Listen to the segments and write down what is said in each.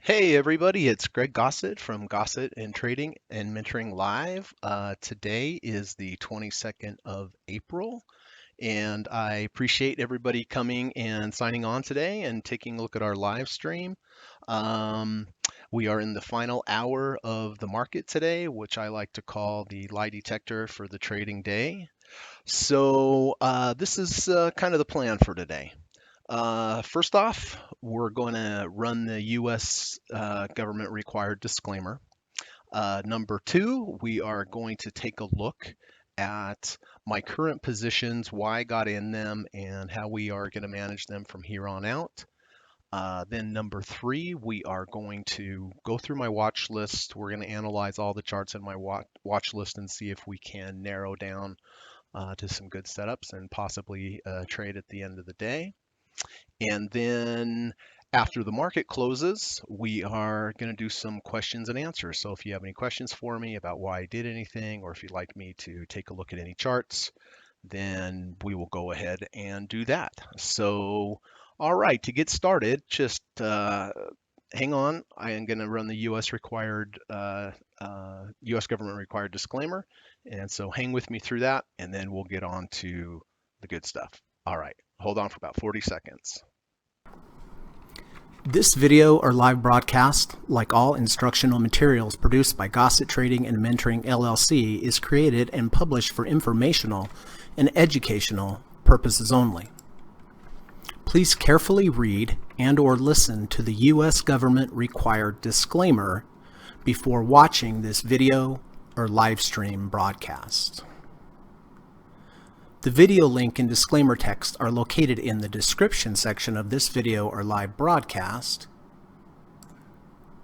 Hey everybody, it's Greg Gossett from Gossett and Trading and Mentoring Live. Today is the 22nd of April, and I appreciate everybody coming and signing on today and taking a look at our live stream. Um, we are in the final hour of the market today, which I like to call the lie detector for the trading day. So this is kind of the plan for today. First off, we're going to run the U.S. Government required disclaimer. Number two, we are going to take a look at my current positions, why I got in them, and how we are going to manage them from here on out. Then number three, we are going to go through my watch list. We're going to analyze all the charts in my watch list and see if we can narrow down to some good setups and possibly trade at the end of the day. And then after the market closes, we are going to do some questions and answers. So if you have any questions for me about why I did anything, or if you'd like me to take a look at any charts, then we will go ahead and do that. So, all right, to get started, just hang on. I am going to run the U.S. government required disclaimer. And so hang with me through that, and then we'll get on to the good stuff. All right, hold on for about 40 seconds. This video or live broadcast, like all instructional materials produced by Gossett Trading and Mentoring LLC, is created and published for informational and educational purposes only. Please carefully read and/or listen to the U.S. government required disclaimer before watching this video or live stream broadcast. The video link and disclaimer text are located in the description section of this video or live broadcast,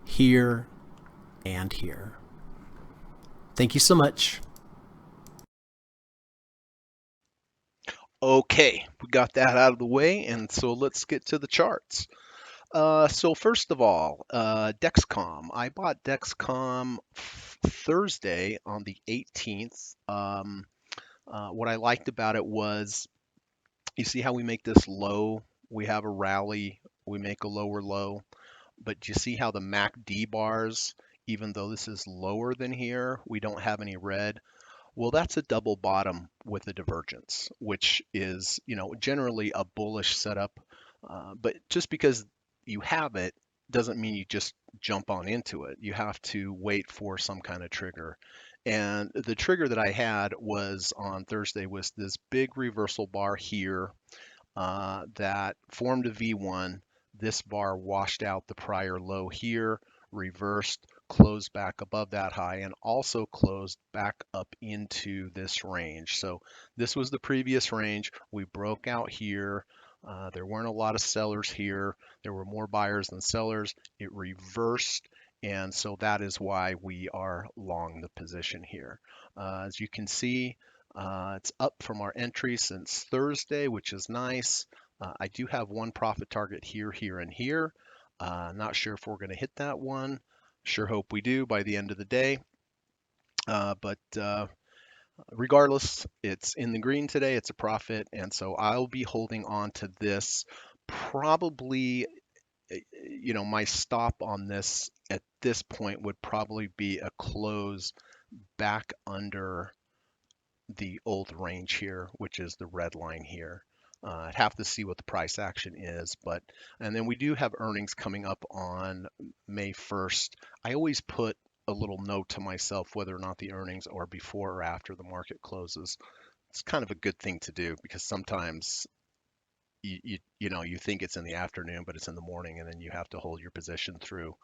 here and here. Thank you so much. Okay, we got that out of the way, and so let's get to the charts. So first of all, Dexcom. I bought Dexcom Thursday on the 18th. What I liked about it was, you see how we make this low? We have a rally, we make a lower low, but you see how the MACD bars, even though this is lower than here, we don't have any red. Well, that's a double bottom with a divergence, which is, generally a bullish setup. But just because you have it doesn't mean you just jump on into it. You have to wait for some kind of trigger. And the trigger that I had was on Thursday was this big reversal bar here that formed a V1. This bar washed out the prior low here, reversed, closed back above that high, and also closed back up into this range. So this was the previous range. We broke out here. There weren't a lot of sellers here. There were more buyers than sellers. It reversed, and so that is why we are long the position here. As you can see, it's up from our entry since Thursday, which is nice. I do have one profit target here, here, and here. Not sure if we're going to hit that one. Sure hope we do by the end of the day. But regardless, it's in the green today. It's a profit, and so I'll be holding on to this. Probably, my stop on this at this point would probably be a close back under the old range here, which is the red line here. I'd have to see what the price action is, and then we do have earnings coming up on May 1st. I always put a little note to myself whether or not the earnings are before or after the market closes. It's kind of a good thing to do because sometimes you think it's in the afternoon, but it's in the morning, and then you have to hold your position through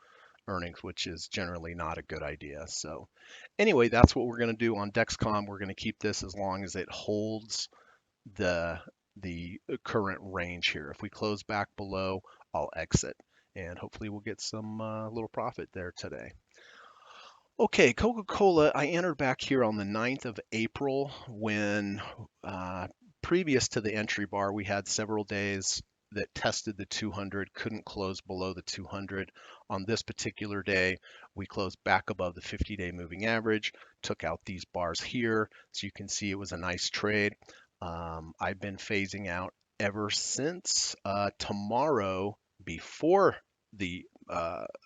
earnings, which is generally not a good idea. So anyway, that's what we're going to do on Dexcom. We're going to keep this as long as it holds the the current range here. If we close back below, I'll exit, and hopefully we'll get some little profit there today. Okay, Coca-Cola, I entered back here on the 9th of April when previous to the entry bar, we had several days that tested the 200, couldn't close below the 200. On this particular day, we closed back above the 50-day moving average, took out these bars here. So you can see it was a nice trade. I've been phasing out ever since. Tomorrow, before the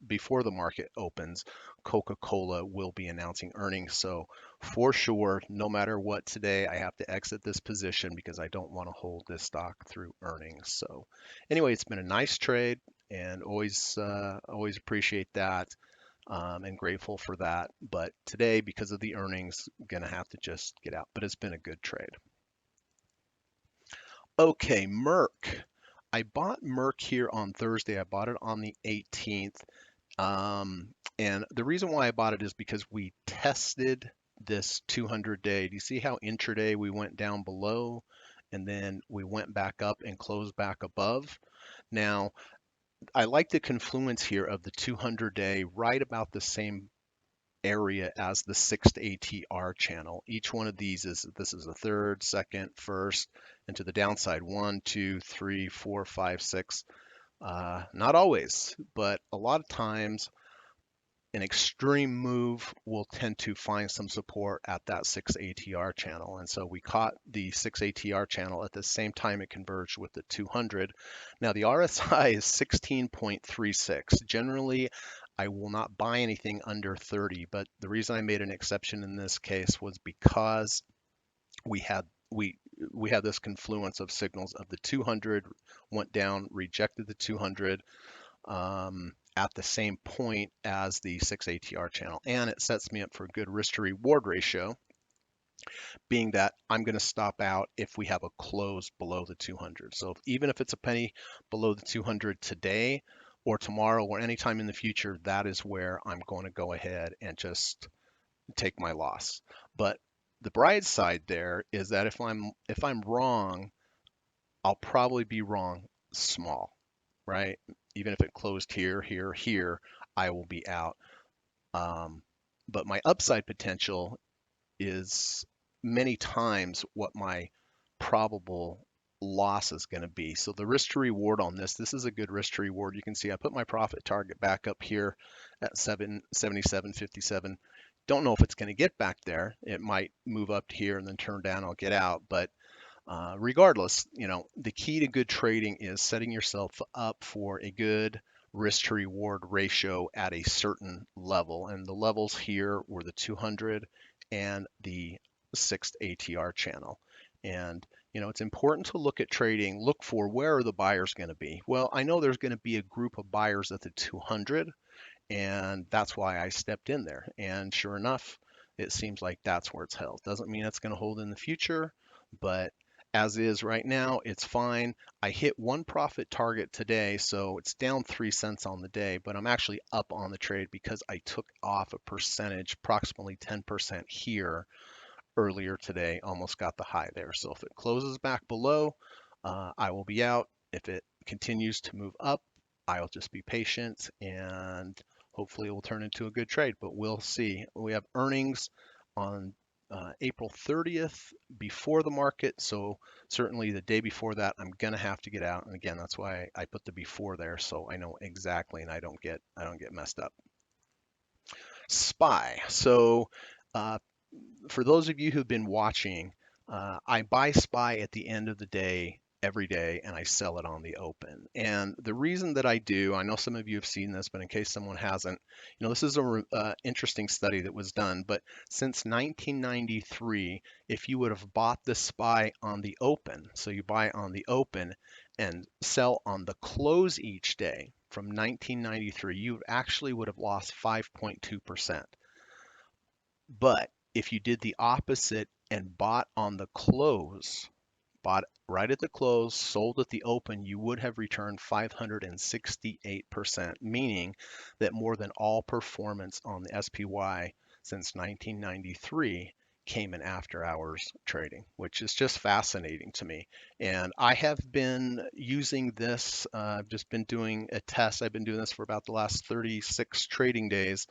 before the market opens, Coca-Cola will be announcing earnings. So for sure, no matter what today, I have to exit this position because I don't want to hold this stock through earnings. So anyway, it's been a nice trade and always appreciate that and grateful for that. But today, because of the earnings, gonna have to just get out. But it's been a good trade. Okay, Merck. I bought Merck here on Thursday. I bought it on the 18th. And the reason why I bought it is because we tested this 200-day. Do you see how intraday we went down below and then we went back up and closed back above? Now, I like the confluence here of the 200-day right about the same area as the sixth ATR channel. Each one of these is this is a third, second, first, and to the downside, one, two, three, four, five, six. Not always, but a lot of times an extreme move will tend to find some support at that 6 ATR channel. And so we caught the 6 ATR channel at the same time it converged with the 200. Now the RSI is 16.36. Generally, I will not buy anything under 30, but the reason I made an exception in this case was because we had we had this confluence of signals of the 200 went down, rejected the 200, at the same point as the 6 ATR channel. And it sets me up for a good risk to reward ratio, being that I'm going to stop out if we have a close below the 200. So even if it's a penny below the 200 today or tomorrow or anytime in the future, that is where I'm going to go ahead and just take my loss. But the bright side there is that if I'm wrong, I'll probably be wrong small, right? Even if it closed here, here, here, I will be out. Um, but my upside potential is many times what my probable loss is going to be. So the risk to reward on this is a good risk to reward. You can see I put my profit target back up here at 77.57. Don't know if it's going to get back there. It might move up here and then turn down. I'll get out, but regardless, the key to good trading is setting yourself up for a good risk to reward ratio at a certain level. And the levels here were the 200 and the sixth ATR channel. And it's important to look at trading, look for where are the buyers going to be. Well, I know there's going to be a group of buyers at the 200, and that's why I stepped in there. And sure enough, it seems like that's where it's held. Doesn't mean it's going to hold in the future, but as is right now, it's fine. I hit one profit target today, so it's down 3 cents on the day, but I'm actually up on the trade because I took off a percentage, approximately 10% here earlier today, almost got the high there. So if it closes back below, I will be out. If it continues to move up, I'll just be patient and hopefully it will turn into a good trade, but we'll see. We have earnings on April 30th before the market, so certainly the day before that I'm gonna have to get out. And again, that's why I put the before there, so I know exactly and I don't get messed up. SPY. So uh, for those of you who've been watching, I buy SPY at the end of the day every day and I sell it on the open. And the reason that I do, I know some of you have seen this, but in case someone hasn't, this is a interesting study that was done. But since 1993, if you would have bought the SPY on the open, so you buy on the open and sell on the close each day from 1993, you actually would have lost 5.2%. But if you did the opposite and bought on the close, bought right at the close, sold at the open, you would have returned 568%, meaning that more than all performance on the SPY since 1993 came in after hours trading, which is just fascinating to me. And I have been using this, I've just been doing a test. I've been doing this for about the last 36 trading days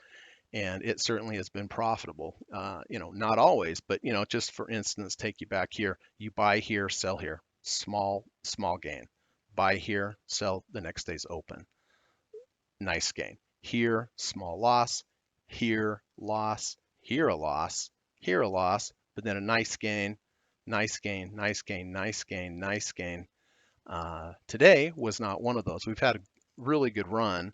and it certainly has been profitable. Not always, but just for instance, take you back here. You buy here, sell here, small gain. Buy here, sell the next day's open, nice gain. Here, small loss. Here, loss. Here, a loss. Here, a loss. But then a nice gain, nice gain, nice gain, nice gain, nice gain. Today was not one of those. We've had a really good run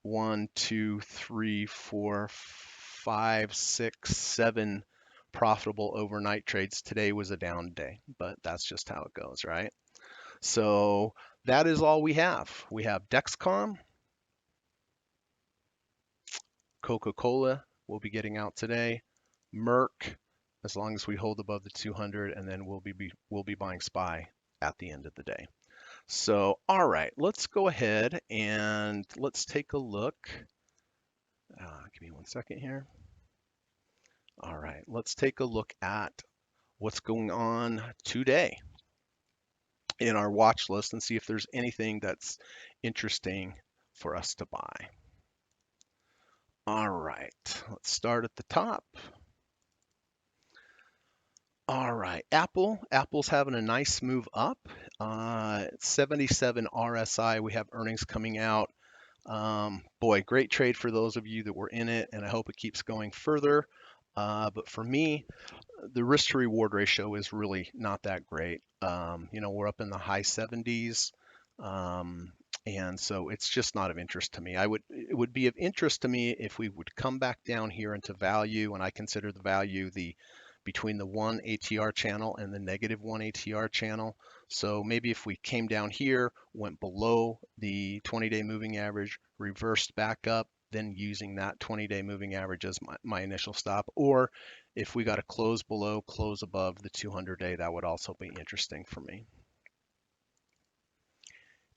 one, two, three, four, five, six, seven profitable overnight trades. Today was a down day, but that's just how it goes, right? So that is all we have. We have Dexcom, Coca-Cola will be getting out today, Merck, as long as we hold above the 200, and then we'll be buying SPY at the end of the day. So, all right, let's go ahead and let's take a look. Give me one second here. All right, let's take a look at what's going on today in our watch list and see if there's anything that's interesting for us to buy. All right, let's start at the top. All right, Apple's having a nice move up. 77 RSI. We have earnings coming out. Boy, great trade for those of you that were in it, and I hope it keeps going further. But for me, the risk to reward ratio is really not that great. We're up in the high 70s. And so it's just not of interest to me. It would be of interest to me if we would come back down here into value, and I consider the value between the 1 ATR channel and the -1 ATR channel. So maybe if we came down here, went below the 20-day moving average, reversed back up, then using that 20-day moving average as my initial stop, or if we got a close below, close above the 200-day, that would also be interesting for me.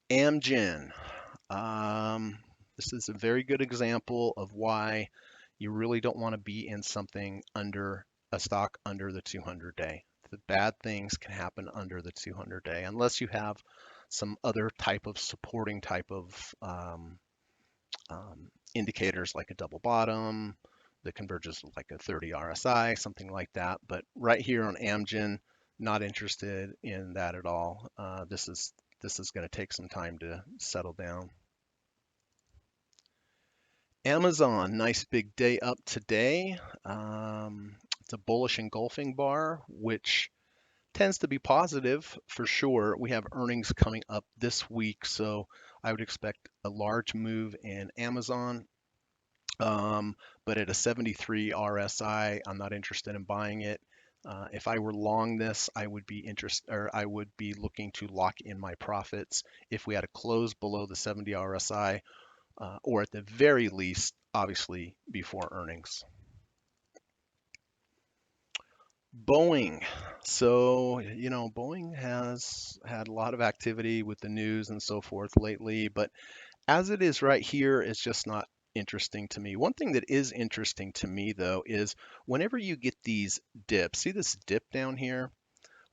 Amgen. This is a very good example of why you really don't want to be in something under a stock under the 200-day. The bad things can happen under the 200-day unless you have some other type of supporting type of indicators like a double bottom that converges with like a 30 RSI, something like that. But right here on Amgen, not interested in that at all. This is going to take some time to settle down. Amazon, nice big day up today. It's a bullish engulfing bar, which tends to be positive for sure. We have earnings coming up this week, so I would expect a large move in Amazon. But at a 73 RSI, I'm not interested in buying it. If I were long this, I would be looking to lock in my profits if we had a close below the 70 RSI, or at the very least, obviously before earnings. Boeing. So, Boeing has had a lot of activity with the news and so forth lately, but as it is right here, it's just not interesting to me. One thing that is interesting to me, though, is whenever you get these dips, see this dip down here?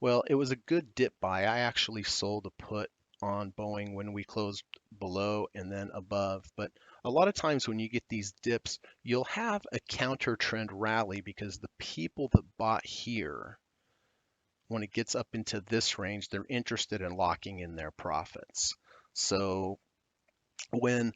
Well, it was a good dip buy. I actually sold a put on Boeing when we closed below and then above. But a lot of times when you get these dips, you'll have a counter trend rally because the people that bought here, when it gets up into this range, they're interested in locking in their profits. So when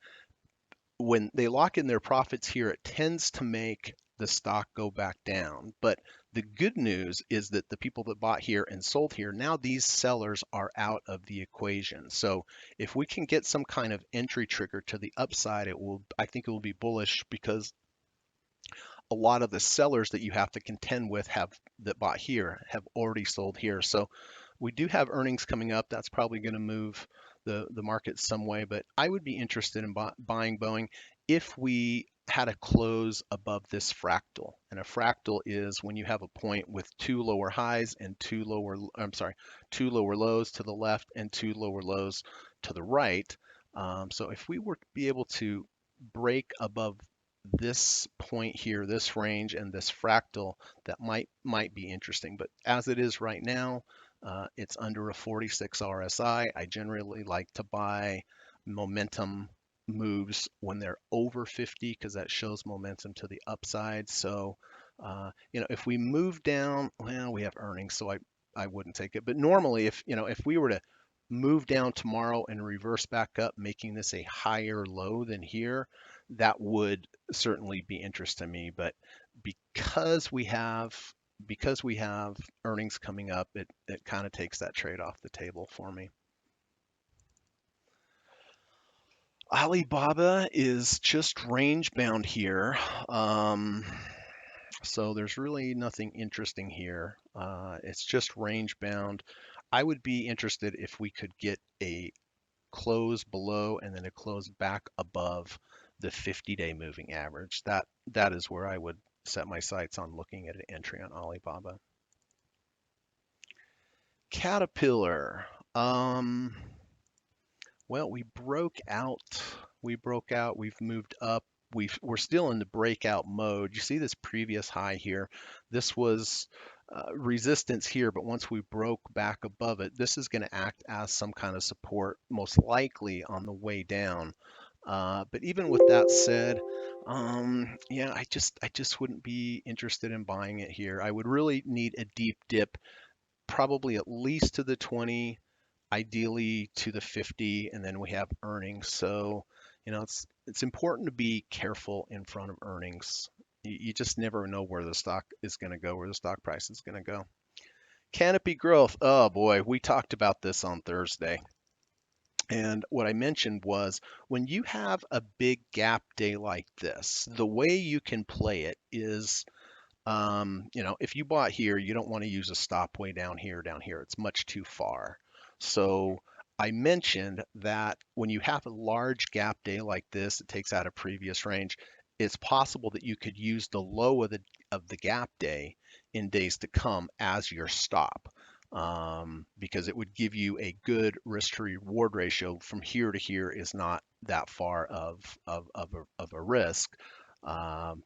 they lock in their profits here, it tends to make the stock go back down. But the good news is that the people that bought here and sold here, now these sellers are out of the equation. So if we can get some kind of entry trigger to the upside, I think it will be bullish because a lot of the sellers that you have to contend with that bought here have already sold here. So we do have earnings coming up. That's probably going to move the market some way, but I would be interested in buying Boeing if we had a close above this fractal. And a fractal is when you have a point with two lower highs and two lower lows to the left and two lower lows to the right. So if we were to be able to break above this point here, this range and this fractal, that might be interesting. But as it is right now, it's under a 46 RSI. I generally like to buy momentum moves when they're over 50 because that shows momentum to the upside. So, if we move down, well, we have earnings, so I wouldn't take it. But normally, if we were to move down tomorrow and reverse back up, making this a higher low than here, that would certainly be interest to me. But because we have earnings coming up, it kind of takes that trade off the table for me. Alibaba is just range bound here. Um, so there's really nothing interesting here. It's just range bound. I would be interested if we could get a close below and then a close back above the 50-day moving average. That is where I would set my sights on looking at an entry on Alibaba. Caterpillar. Um, well, we broke out. We broke out. We've moved up. We're still in the breakout mode. You see this previous high here. This was resistance here, but once we broke back above it, this is going to act as some kind of support, most likely on the way down. But even with that said, yeah, I just wouldn't be interested in buying it here. I would really need a deep dip, probably at least to the 20, ideally to the 50, and then we have earnings. So, it's important to be careful in front of earnings. You just never know where the stock is going to go, where the stock price is going to go. Canopy Growth. Oh boy, we talked about this on Thursday. And what I mentioned was when you have a big gap day like this, the way you can play it is if you bought here, you don't want to use a stop way down here, down here. It's much too far. So I mentioned that when you have a large gap day like this, it takes out a previous range. It's possible that you could use the low of the gap day in days to come as your stop. Because it would give you a good risk to reward ratio. From here to here is not that far of a risk. Um,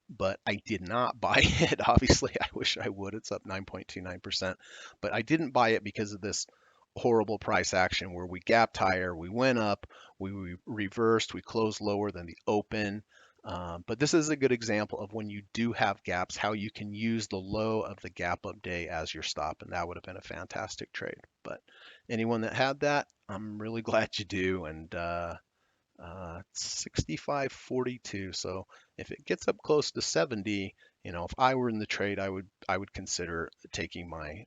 but I did not buy it. Obviously, I wish I would. It's up 9.29%, but I didn't buy it because of this horrible price action where we gapped higher, we went up, we reversed, we closed lower than the open. But this is a good example of when you do have gaps, how you can use the low of the gap up day as your stop, and that would have been a fantastic trade. But anyone that had that, I'm really glad you do, and 65.42. So if it gets up close to 70, if I were in the trade, I would consider taking my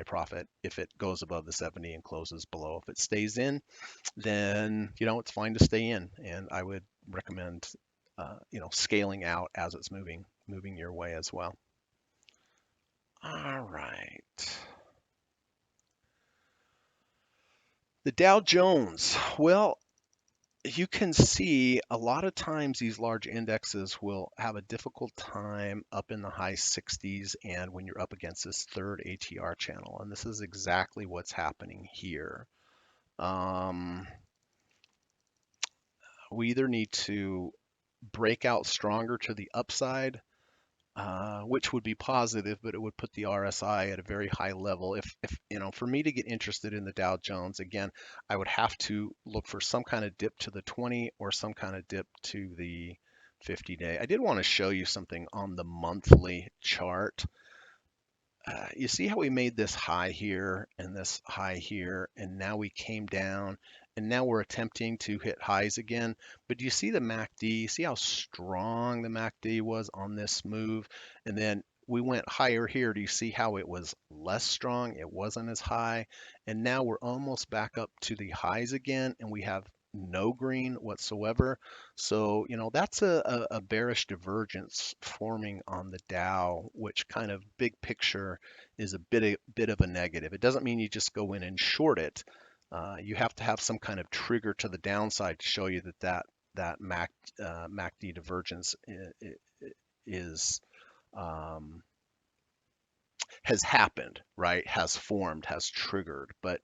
profit if it goes above the 70 and closes below. If it stays in, then it's fine to stay in, and I would recommend scaling out as it's moving your way as well. All right. The Dow Jones. Well, you can see a lot of times these large indexes will have a difficult time up in the high 60s and when you're up against this third ATR channel. And this is exactly what's happening here. Um, we either need to break out stronger to the upside, which would be positive, but it would put the RSI at a very high level. If for me to get interested in the Dow Jones, again, I would have to look for some kind of dip to the 20 or some kind of dip to the 50-day. I did want to show you something on the monthly chart. You see how we made this high here and this high here, and now we came down, and now we're attempting to hit highs again. But do you see the MACD? See how strong the MACD was on this move? And then we went higher here. Do you see how it was less strong? It wasn't as high. And now we're almost back up to the highs again, and we have no green whatsoever. So, that's a bearish divergence forming on the Dow, which kind of big picture is a bit of a negative. It doesn't mean you just go in and short it. You have to have some kind of trigger to the downside to show you that MACD divergence is um, has happened, right? Has formed, has triggered. But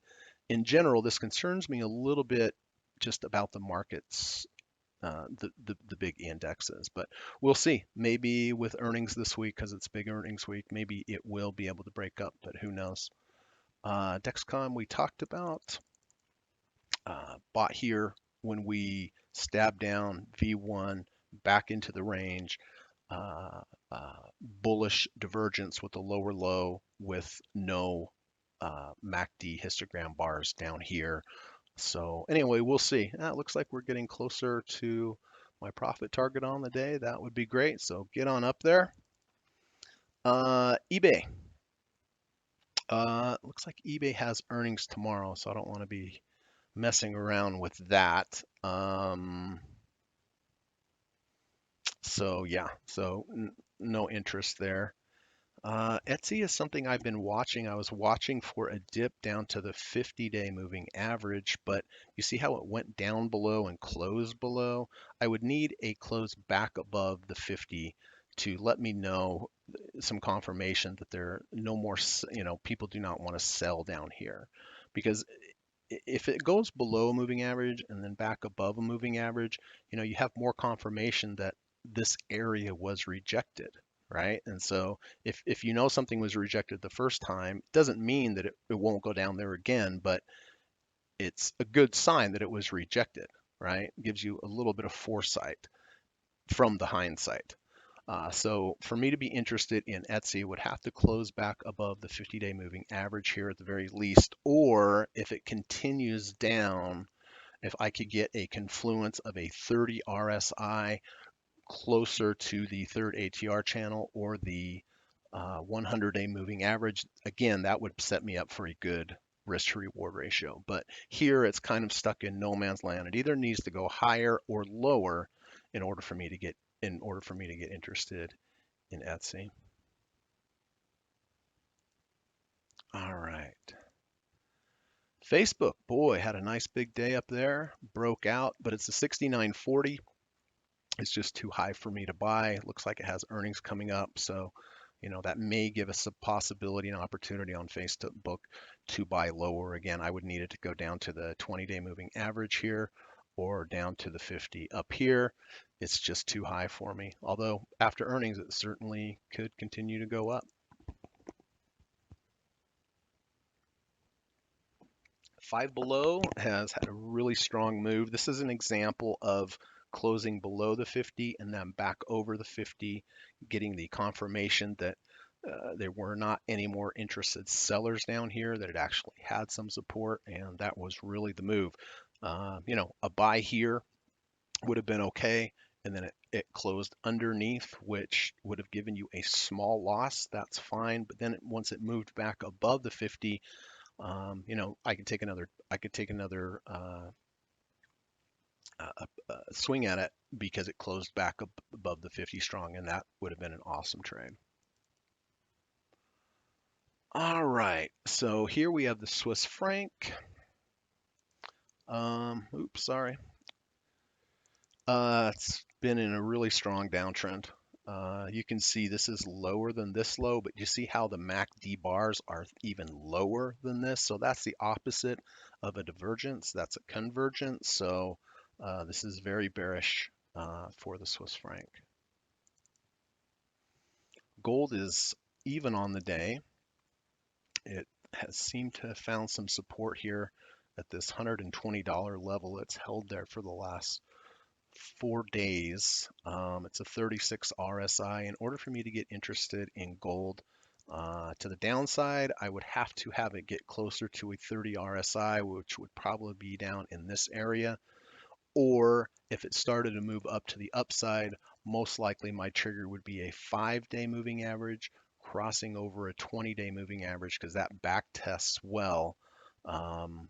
in general, this concerns me a little bit just about the markets, the big indexes. But we'll see. Maybe with earnings this week, because it's big earnings week, maybe it will be able to break up, but who knows? Dexcom we talked about. Bought here when we stabbed down V1 back into the range. Uh, Bullish divergence with a lower low with no MACD histogram bars down here. So anyway, we'll see. It looks like we're getting closer to my profit target on the day. That would be great. So get on up there. eBay. Looks like eBay has earnings tomorrow, so I don't want to be messing around with that. So yeah, so no interest there. Etsy is something I've been watching. I was watching for a dip down to the 50-day moving average, but you see how it went down below and closed below? I would need a close back above the 50 to let me know some confirmation that there are no more, people do not want to sell down here. Because if it goes below a moving average and then back above a moving average, you have more confirmation that this area was rejected, right? And so if you know something was rejected the first time, it doesn't mean that it won't go down there again, but it's a good sign that it was rejected, right? It gives you a little bit of foresight from the hindsight. So for me to be interested in Etsy, would have to close back above the 50-day moving average here at the very least, or if it continues down, if I could get a confluence of a 30 RSI closer to the third ATR channel or the 100-day moving average, again, that would set me up for a good risk to reward ratio. But here it's kind of stuck in no man's land. It either needs to go higher or lower in order for me to get interested in Etsy. All right. Facebook, boy, had a nice big day up there, broke out, but it's a 69.40. It's just too high for me to buy. It looks like it has earnings coming up, so that may give us a possibility, an opportunity on Facebook to buy lower. Again, I would need it to go down to the 20-day moving average here or down to the 50 up here. It's just too high for me. Although after earnings, it certainly could continue to go up. Five Below has had a really strong move. This is an example of closing below the 50 and then back over the 50, getting the confirmation that there were not any more interested sellers down here, that it actually had some support, and that was really the move. A buy here would have been okay, and then it closed underneath, which would have given you a small loss. That's fine, but then once it moved back above the 50, I could take another swing at it because it closed back up above the 50 strong, and that would have been an awesome trade. All right, so here we have the Swiss franc. Oops, sorry. It's been in a really strong downtrend. You can see this is lower than this low, but you see how the MACD bars are even lower than this. So that's the opposite of a divergence. That's a convergence. So this is very bearish for the Swiss franc. Gold is even on the day. It has seemed to have found some support here at this $120 level. It's held there for the last 4 days. It's a 36 RSI. In order for me to get interested in gold to the downside, I would have to have it get closer to a 30 RSI, which would probably be down in this area. Or if it started to move up to the upside, most likely my trigger would be a 5-day moving average crossing over a 20-day moving average, because that back tests well um,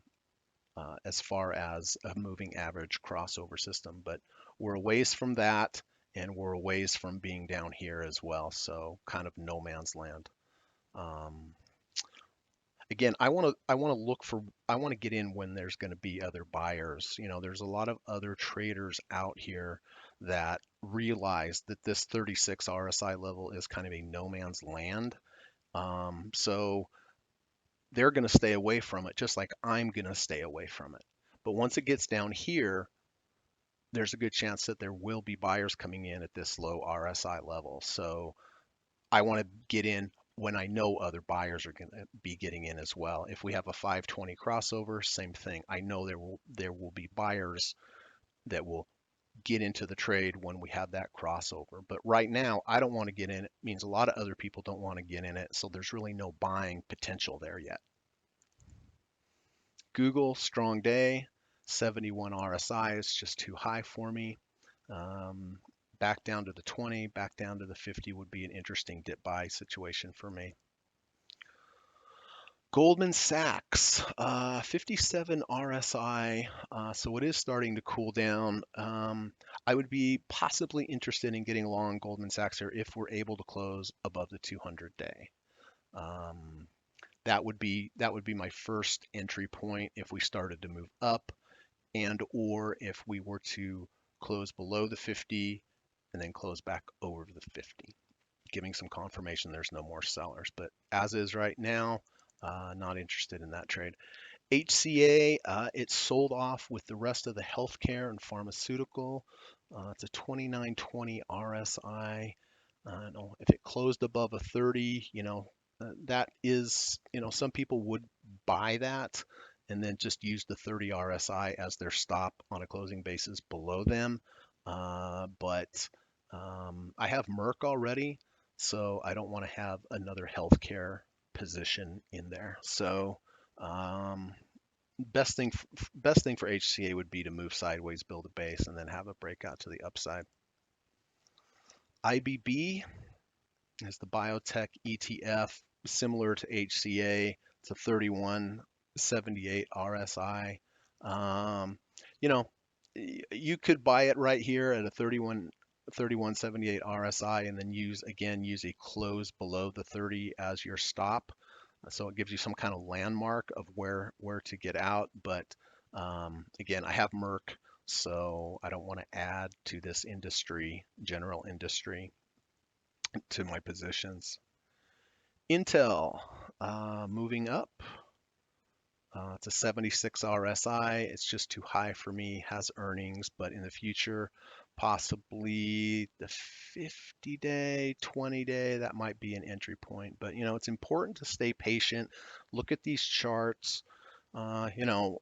as far as a moving average crossover system. But we're a ways from that, and we're a ways from being down here as well. So kind of no man's land. Um, Again, I want to get in when there's going to be other buyers. There's a lot of other traders out here that realize that this 36 RSI level is kind of a no man's land. So they're going to stay away from it, just like I'm going to stay away from it. But once it gets down here, there's a good chance that there will be buyers coming in at this low RSI level. So I want to get in when I know other buyers are going to be getting in as well. If we have a 520 crossover, same thing. I know there will be buyers that will get into the trade when we have that crossover. But right now, I don't want to get in. It means a lot of other people don't want to get in it. So there's really no buying potential there yet. Google, strong day, 71 RSI is just too high for me. Um, Back down to the 20, back down to the 50 would be an interesting dip buy situation for me. Goldman Sachs, 57 RSI, so it is starting to cool down. I would be possibly interested in getting long Goldman Sachs here if we're able to close above the 200 day. Um, that would be my first entry point if we started to move up, and or if we were to close below the 50 and then close back over the 50, giving some confirmation there's no more sellers. But as is right now, not interested in that trade. HCA, it sold off with the rest of the healthcare and pharmaceutical. It's a 2920 RSI. No, if it closed above a 30, that is, some people would buy that and then just use the 30 RSI as their stop on a closing basis below them. But I have Merck already, so I don't want to have another healthcare position in there. So um, best thing for HCA would be to move sideways, build a base, and then have a breakout to the upside. IBB is the biotech ETF, similar to HCA. It's a 3178 RSI. Um, you know, you could buy it right here at a 3178 RSI and then use a close below the 30 as your stop. So it gives you some kind of landmark of where to get out. But again, I have Merck, so I don't want to add to this general industry, to my positions. Intel, moving up. It's a 76 RSI. It's just too high for me. Has earnings, but in the future, possibly the 50-day, 20-day, that might be an entry point. But it's important to stay patient. Look at these charts. Uh, you know,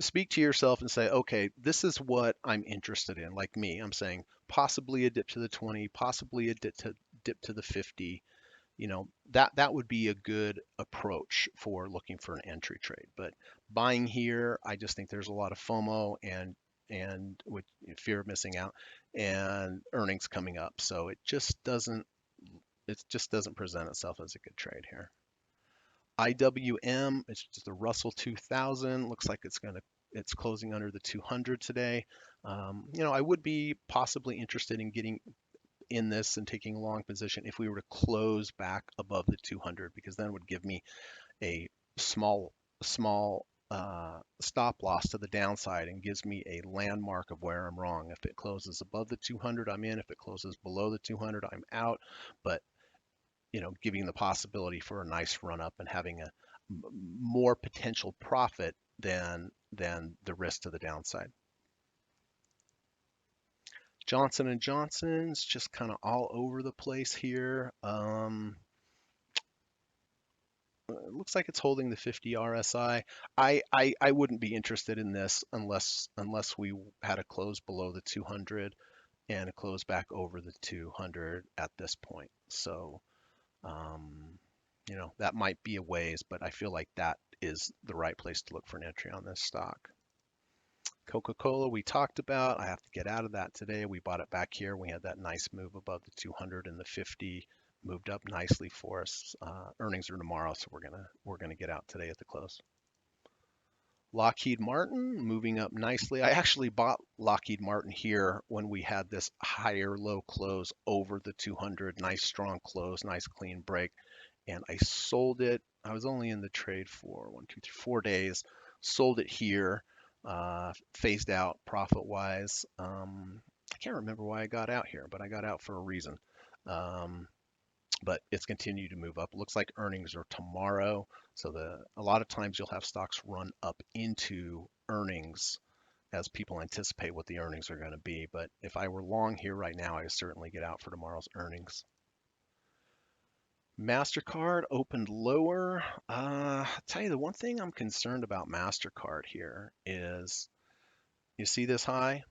Speak to yourself and say, okay, this is what I'm interested in. Like me, I'm saying possibly a dip to the 20, possibly a dip to the 50. That would be a good approach for looking for an entry trade. But buying here, I just think there's a lot of FOMO and with fear of missing out and earnings coming up. So it just doesn't present itself as a good trade here. IWM, it's just a Russell 2000. Looks like it's closing under the 200 today. I would be possibly interested in getting in this and taking a long position if we were to close back above the 200, because then it would give me a small stop loss to the downside and gives me a landmark of where I'm wrong. If it closes above the 200, I'm in. If it closes below the 200, I'm out. But giving the possibility for a nice run up and having a more potential profit than the risk to the downside. Johnson and Johnson's just kind of all over the place here. It looks like it's holding the 50 RSI. I wouldn't be interested in this unless we had a close below the 200 and a close back over the 200 at this point. So, that might be a ways, but I feel like that is the right place to look for an entry on this stock. Coca-Cola we talked about. I have to get out of that today. We bought it back here. We had that nice move above the 200 and the 50, moved up nicely for us. Earnings are tomorrow, so we're gonna get out today at the close. Lockheed Martin moving up nicely. I actually bought Lockheed Martin here when we had this higher low close over the 200. Nice strong close, nice clean break, and I sold it. I was only in the trade for 4 days. Sold it here, phased out profit wise. I can't remember why I got out here, but I got out for a reason. Um, but it's continued to move up. It looks like earnings are tomorrow. So a lot of times you'll have stocks run up into earnings as people anticipate what the earnings are going to be. But if I were long here right now, I would certainly get out for tomorrow's earnings. MasterCard opened lower. I'll tell you, the one thing I'm concerned about MasterCard here is, you see this high?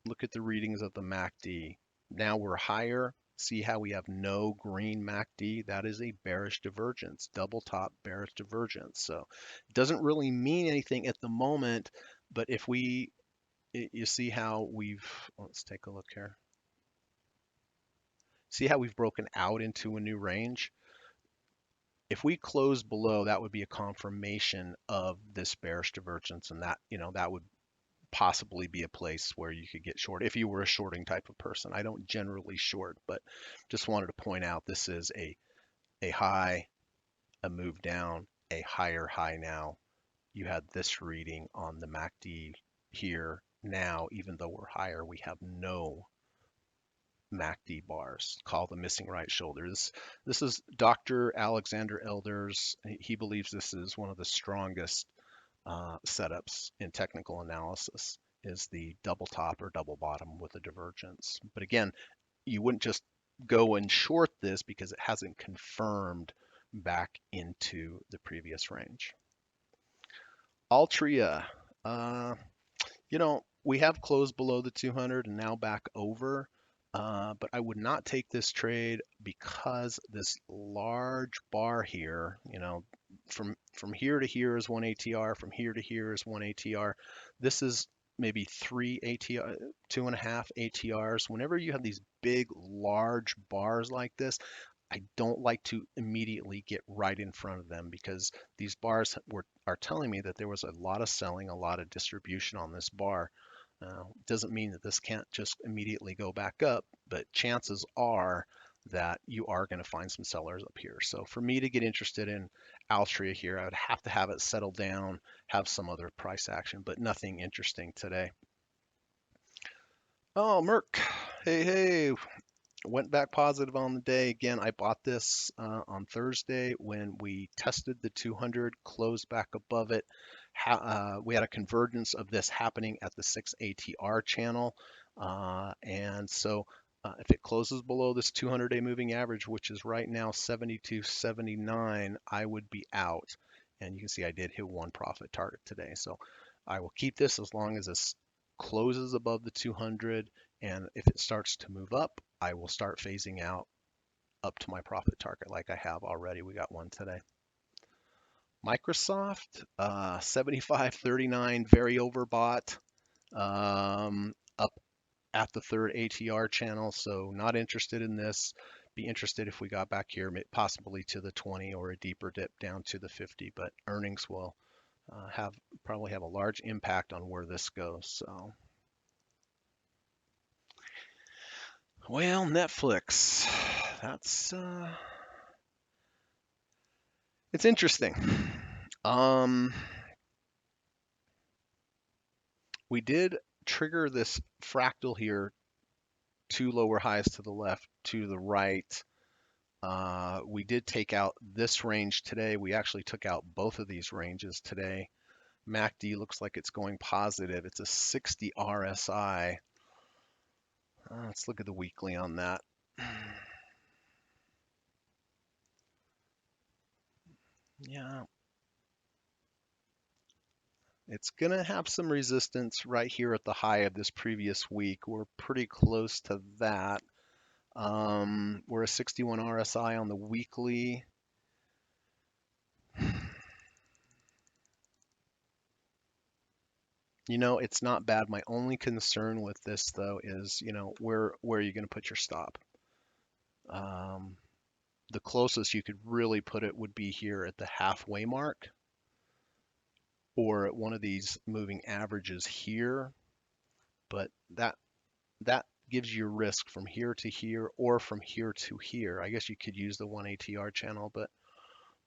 Look at the readings of the MACD. Now we're higher. See how we have no green MACD? That is a bearish divergence, double top bearish divergence. So it doesn't really mean anything at the moment, but you see how let's take a look here. See how we've broken out into a new range? if we close below, that would be a confirmation of this bearish divergence, and that, that would possibly be a place where you could get short if you were a shorting type of person. I don't generally short, but just wanted to point out this is a high, a move down, a higher high now. You had this reading on the MACD here. Now, even though we're higher, we have no MACD bars, called the missing right shoulder. This is Dr. Alexander Elder's. He believes this is one of the strongest setups in technical analysis, is the double top or double bottom with a divergence. But again, you wouldn't just go and short this because it hasn't confirmed back into the previous range. Altria, uh, we have closed below the 200 and now back over, but I would not take this trade because this large bar here, from here to here is one ATR, from here to here is one ATR. This is maybe three ATR, 2.5 ATRs. Whenever you have these big, large bars like this, I don't like to immediately get right in front of them because these bars are telling me that there was a lot of selling, a lot of distribution on this bar. Doesn't mean that this can't just immediately go back up, but chances are that you are going to find some sellers up here. So for me to get interested in Altria here, I would have to have it settle down, have some other price action, but nothing interesting today. Oh, Merck. Hey, hey, went back positive on the day. Again, I bought this on Thursday when we tested the 200, closed back above it. We had a convergence of this happening at the 6 ATR channel. And so if it closes below this 200-day moving average, which is right now 72.79, I would be out. And you can see I did hit one profit target today. So I will keep this as long as this closes above the 200. And if it starts to move up, I will start phasing out up to my profit target like I have already. We got one today. Microsoft, 75.39, very overbought, up at the third ATR channel. So not interested in this. Be interested if we got back here, possibly to the 20 or a deeper dip down to the 50. But earnings will probably have a large impact on where this goes. So. Well, Netflix, that's it's interesting. We did trigger this fractal here, two lower highs to the left, to the right. We did take out this range today. We actually took out both of these ranges today. MACD looks like it's going positive. It's a 60 RSI. Let's look at the weekly on that. Yeah, it's going to have some resistance right here at the high of this previous week. We're pretty close to that. We're a 61 RSI on the weekly. It's not bad. My only concern with this, though, is, where are you going to put your stop? The closest you could really put it would be here at the halfway mark or at one of these moving averages here. But that gives you risk from here to here or from here to here. I guess you could use the 1 ATR channel, but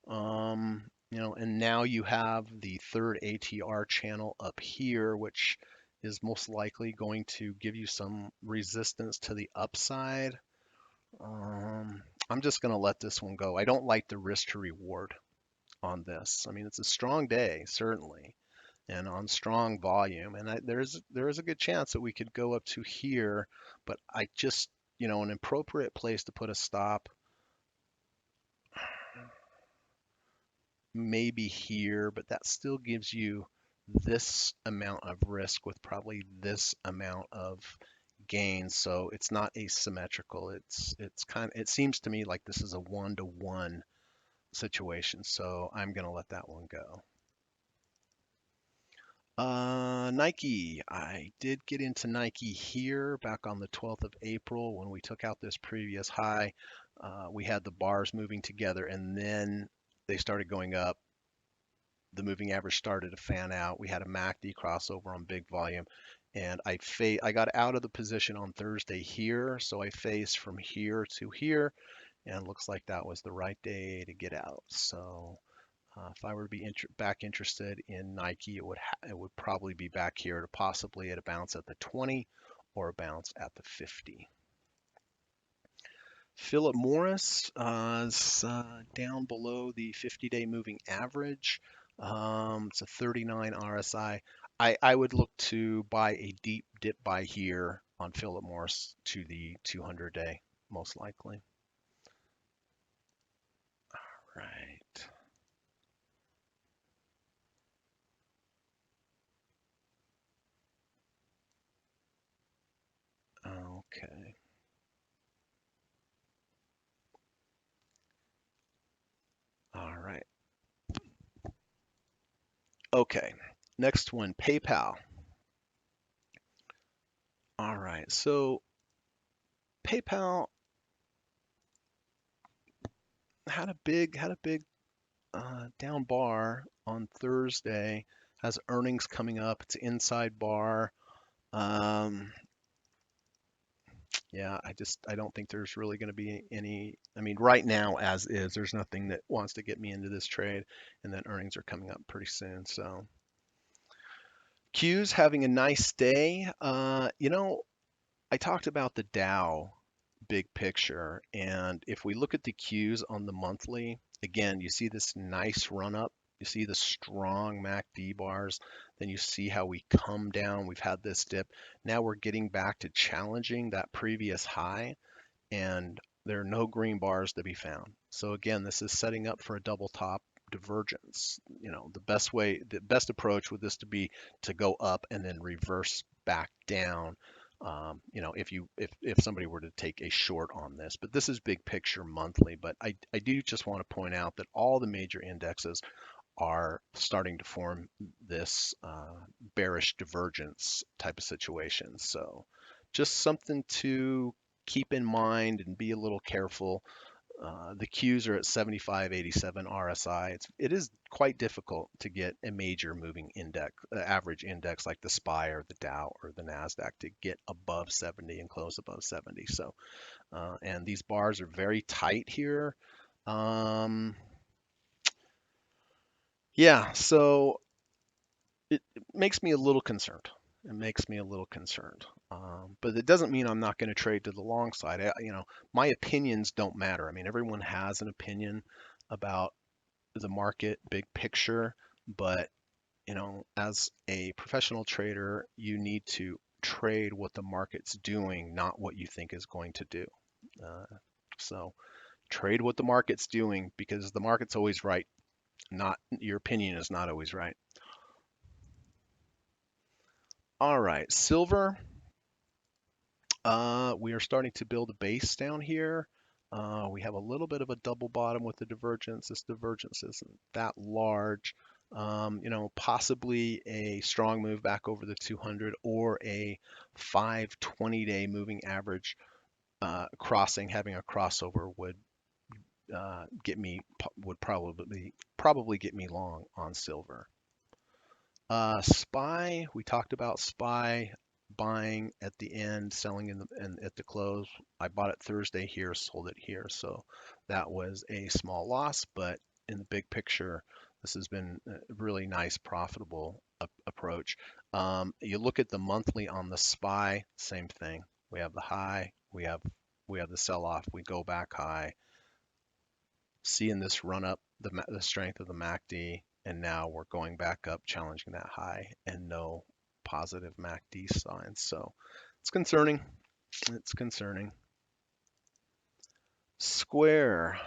and now you have the third ATR channel up here, which is most likely going to give you some resistance to the upside. I'm just going to let this one go. I don't like the risk to reward on this. I mean, it's a strong day, certainly, and on strong volume. And there is a good chance that we could go up to here, but I just, an appropriate place to put a stop, maybe here, but that still gives you this amount of risk with probably this amount of gain. So it's not asymmetrical. It seems to me like this is a one-to-one situation. So I'm going to let that one go. Nike. I did get into Nike here back on the 12th of April when we took out this previous high. We had the bars moving together, and then they started going up. The moving average started to fan out. We had a MACD crossover on big volume, and I got out of the position on Thursday here, so I phased from here to here, and it looks like that was the right day to get out. So if I were to be back interested in Nike, it would probably be back here to possibly at a bounce at the 20 or a bounce at the 50. Philip Morris is down below the 50-day moving average. It's a 39 RSI. I would look to buy a deep dip buy here on Philip Morris to the 200-day, most likely. Right. Okay. All right. Okay. Next one, PayPal. All right. So PayPal had a big down bar on Thursday. Has earnings coming up. It's inside bar. Um, yeah, I don't think there's really going to be any. I mean, right now as is, there's nothing that wants to get me into this trade, and then earnings are coming up pretty soon. So Q's having a nice day. I talked about the Dow big picture, and if we look at the Qs on the monthly, again, you see this nice run up. You see the strong MACD bars. Then you see how we come down. We've had this dip. Now we're getting back to challenging that previous high, and there are no green bars to be found. So again, this is setting up for a double top divergence. The best approach with this to be to go up and then reverse back down. If somebody were to take a short on this, but this is big picture monthly. But I do just want to point out that all the major indexes are starting to form this bearish divergence type of situation. So just something to keep in mind and be a little careful. The Qs are at 75.87 RSI. It is quite difficult to get a major moving index, average index like the SPY or the Dow or the Nasdaq to get above 70 and close above 70. So, and these bars are very tight here. Um, yeah, so it makes me a little concerned. It makes me a little concerned. But it doesn't mean I'm not going to trade to the long side. My opinions don't matter. I mean, everyone has an opinion about the market, big picture, but as a professional trader, you need to trade what the market's doing, not what you think is going to do. So trade what the market's doing because the market's always right. Not your opinion is not always right. All right, silver. We are starting to build a base down here. We have a little bit of a double bottom with the divergence. This divergence isn't that large. Possibly a strong move back over the 200 or a 520-day moving average crossing, having a crossover would probably get me long on silver. SPY, we talked about SPY buying at the end, selling at the close. I bought it Thursday here, sold it here. So that was a small loss, but in the big picture, this has been a really nice, profitable approach. You look at the monthly on the SPY, same thing. We have the high, we have the sell-off, we go back high, seeing this run up, the strength of the MACD, and now we're going back up, challenging that high, and no positive MACD signs. So it's concerning. It's concerning. Square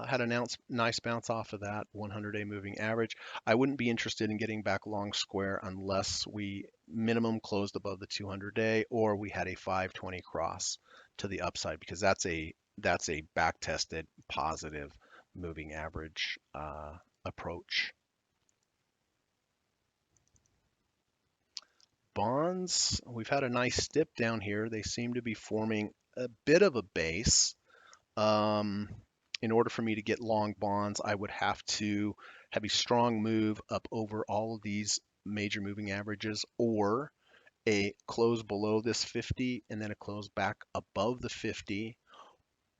had a nice bounce off of that 100-day moving average. I wouldn't be interested in getting back long Square unless we minimum closed above the 200-day or we had a 520 cross to the upside because that's a back tested positive moving average approach. Bonds, we've had a nice dip down here. They seem to be forming a bit of a base. Um, in order for me to get long bonds, I would have to have a strong move up over all of these major moving averages, or a close below this 50 and then a close back above the 50,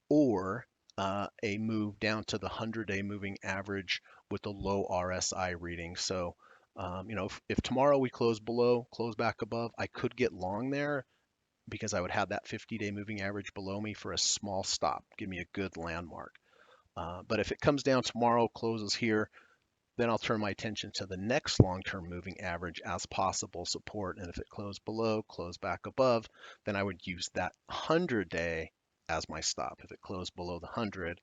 or a move down to the 100-day moving average with a low RSI reading. So, if tomorrow we close below, close back above, I could get long there because I would have that 50-day moving average below me for a small stop, give me a good landmark. But if it comes down tomorrow, closes here, then I'll turn my attention to the next long-term moving average as possible support. And if it closed below, close back above, then I would use that 100-day as my stop. If it closed below the 100,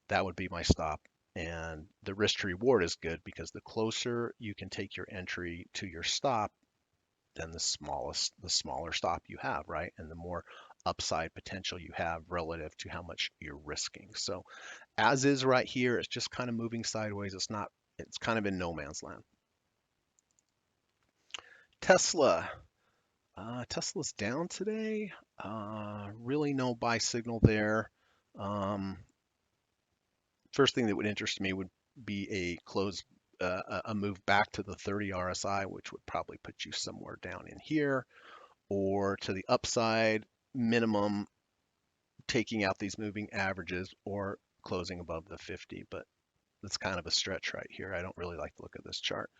that would be my stop. And the risk to reward is good because the closer you can take your entry to your stop, then the smaller stop you have, right? And the more upside potential you have relative to how much you're risking. So as is right here, it's just kind of moving sideways. It's kind of in no man's land. Tesla. Tesla's down today. Really no buy signal there. Um, First thing that would interest me would be a move back to the 30 RSI, which would probably put you somewhere down in here, or to the upside minimum, taking out these moving averages or closing above the 50. But that's kind of a stretch right here. I don't really like the look of this chart.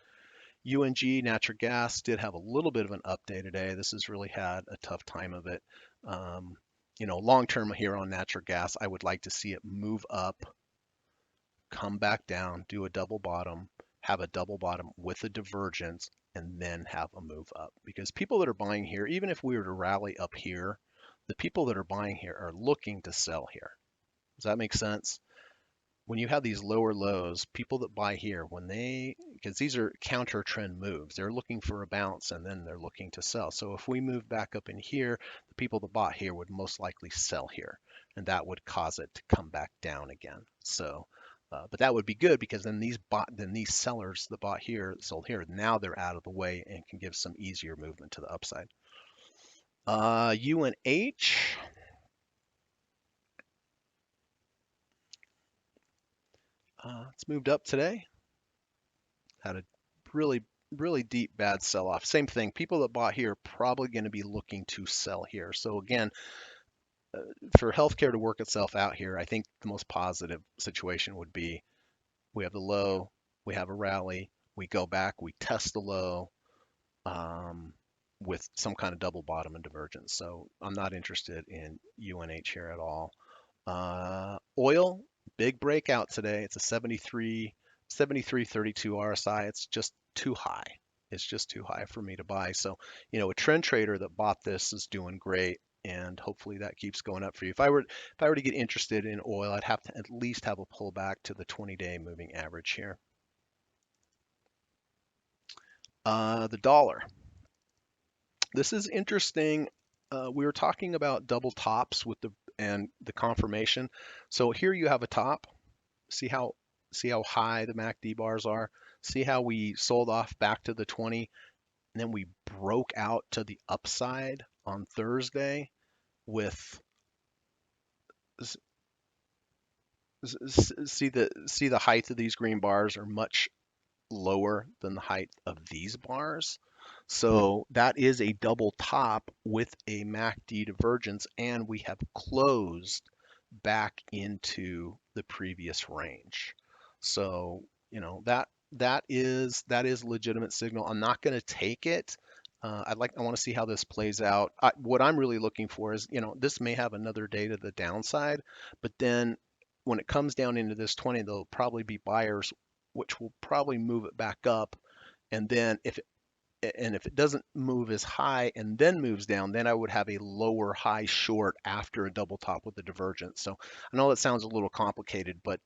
UNG, natural gas, did have a little bit of an update today. This has really had a tough time of it. Long term here on natural gas, I would like to see it move up, come back down, do a double bottom, have a double bottom with a divergence, and then have a move up. Because people that are buying here, even if we were to rally up here, the people that are buying here are looking to sell here. Does that make sense? When you have these lower lows, people that buy here, because these are counter trend moves, they're looking for a bounce and then they're looking to sell. So if we move back up in here, the people that bought here would most likely sell here, and that would cause it to come back down again. So, but that would be good because then these sellers that bought here, sold here, now they're out of the way and can give some easier movement to the upside. UNH. It's moved up today. Had a really, really deep bad sell-off. Same thing. People that bought here are probably going to be looking to sell here. So again, for healthcare to work itself out here, I think the most positive situation would be we have the low, we have a rally, we go back, we test the low um, with some kind of double bottom and divergence. So I'm not interested in UNH here at all. Oil, big breakout today. It's a 73.32 RSI. It's just too high. It's just too high for me to buy. So, a trend trader that bought this is doing great, and hopefully that keeps going up for you. If I were to get interested in oil, I'd have to at least have a pullback to the 20-day moving average here. The dollar. This is interesting. We were talking about double tops and the confirmation. So here you have a top. See how high the MACD bars are. See how we sold off back to the 20, and then we broke out to the upside on Thursday with see the height of these green bars are much lower than the height of these bars. So that is a double top with a MACD divergence, and we have closed back into the previous range. So, that is legitimate signal. I'm not going to take it. I want to see how this plays out. What I'm really looking for is, this may have another day to the downside, but then when it comes down into this 20, there'll probably be buyers, which will probably move it back up. And then if it doesn't move as high and then moves down, then I would have a lower high short after a double top with a divergence. So I know that sounds a little complicated, but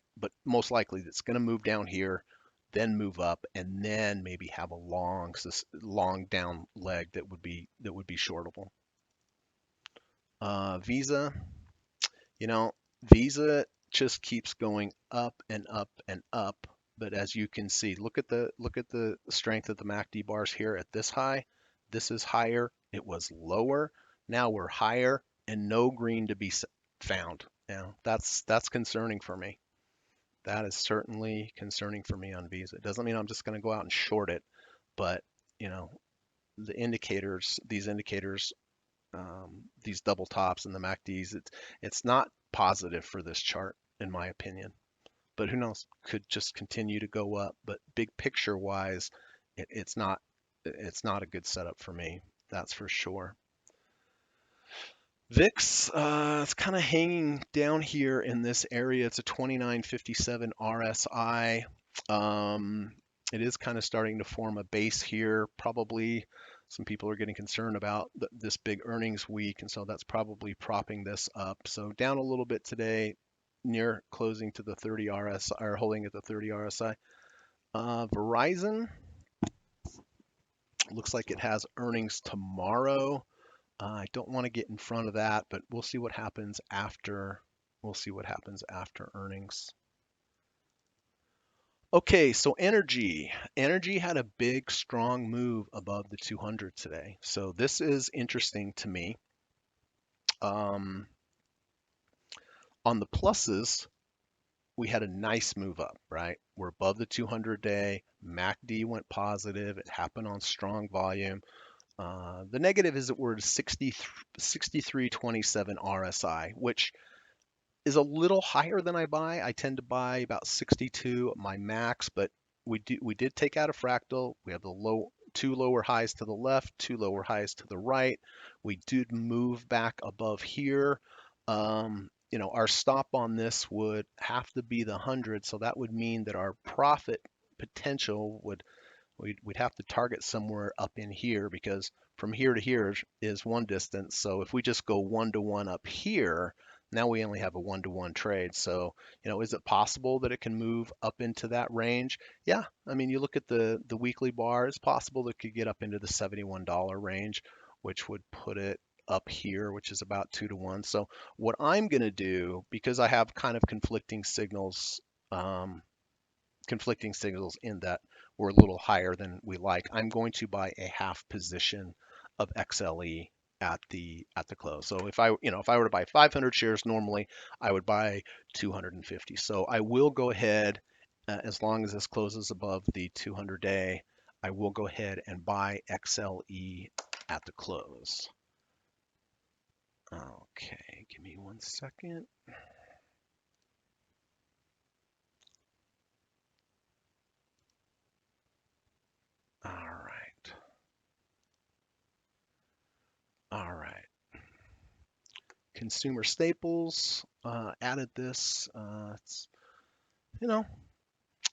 most likely it's going to move down here, then move up, and then maybe have a long down leg that would be shortable. Visa, you know, Visa just keeps going up and up and up. But as you can see, look at the strength of the MACD bars here at this high. This is higher. It was lower. Now we're higher and no green to be found. That's concerning for me. That is certainly concerning for me on Visa. It doesn't mean I'm just going to go out and short it, but you know, the indicators, these double tops and the MACDs, it's not positive for this chart, in my opinion. But who knows? Could just continue to go up. But big picture wise, it's not a good setup for me. That's for sure. VIX, it's kind of hanging down here in this area. It's a 29.57 RSI. It is kind of starting to form a base here. Probably some people are getting concerned about this big earnings week, and so that's probably propping this up. So down a little bit today, near closing to the 30 RSI, or holding at the 30 RSI. Verizon looks like it has earnings tomorrow. I don't want to get in front of that, but we'll see what happens after. We'll see what happens after earnings. Okay, so energy. Energy had a big, strong move above the 200 today. So this is interesting to me. Um, on the pluses, we had a nice move up, right? We're above the 200 day. MACD went positive. It happened on strong volume. The negative is that we're at 63.27 RSI, which is a little higher than I buy. I tend to buy about 62 at my max, but we did take out a fractal. We have the two lower highs to the left, two lower highs to the right. We did move back above here. Our stop on this would have to be the 100, so that would mean that our profit potential we'd have to target somewhere up in here, because from here to here is one distance. So if we just go 1-to-1 up here, now we only have a 1-to-1 trade. So, is it possible that it can move up into that range? Yeah. I mean, you look at the weekly bar, it's possible that it could get up into the $71 range, which would put it up here, which is about 2-to-1. So what I'm going to do, because I have kind of um, conflicting signals in that we're a little higher than we like, I'm going to buy a half position of XLE at the close. So if I were to buy 500 shares normally, I would buy 250. So I will go ahead, as long as this closes above the 200 day, I will go ahead and buy XLE at the close. Okay, give me 1 second. All right. All right. Consumer staples, added this. You know,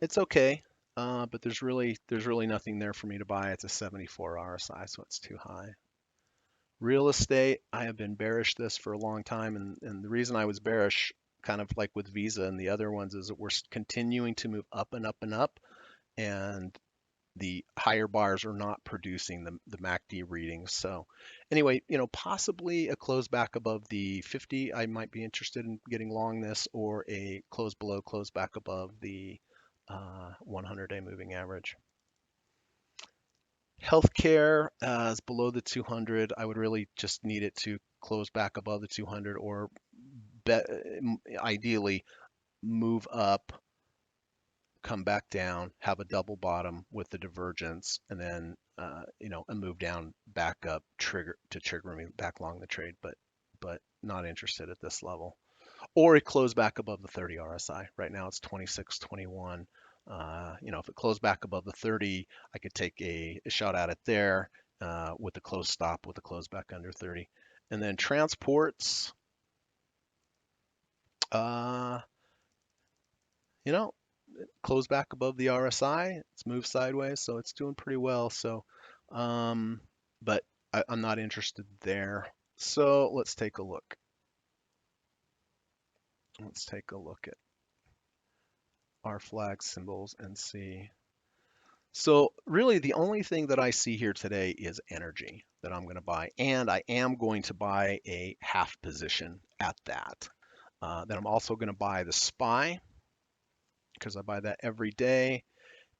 it's okay, but there's really nothing there for me to buy. It's a 74 RSI, so it's too high. Real estate, I have been bearish this for a long time, and the reason I was bearish, kind of like with Visa and the other ones, is that we're continuing to move up and up and up, and the higher bars are not producing the MACD readings. So anyway, possibly a close back above the 50. I might be interested in getting long this, or a close below, close back above the 100-day moving average. Healthcare is below the 200. I would really just need it to close back above the 200, or ideally move up, come back down, have a double bottom with the divergence, and then a move down back up trigger me back along the trade, but not interested at this level. Or it closed back above the 30 RSI. Right now it's 26.21. If it closed back above the 30, I could take a shot at it there, with the close stop, with the close back under 30. And then transports, uh, you know, closed back above the RSI. It's moved sideways, so it's doing pretty well. So, but I'm not interested there. So let's take a look. Let's take a look at our flag symbols and see. So really the only thing that I see here today is energy that I'm going to buy, and I am going to buy a half position at that. Then I'm also going to buy the SPY, because I buy that every day.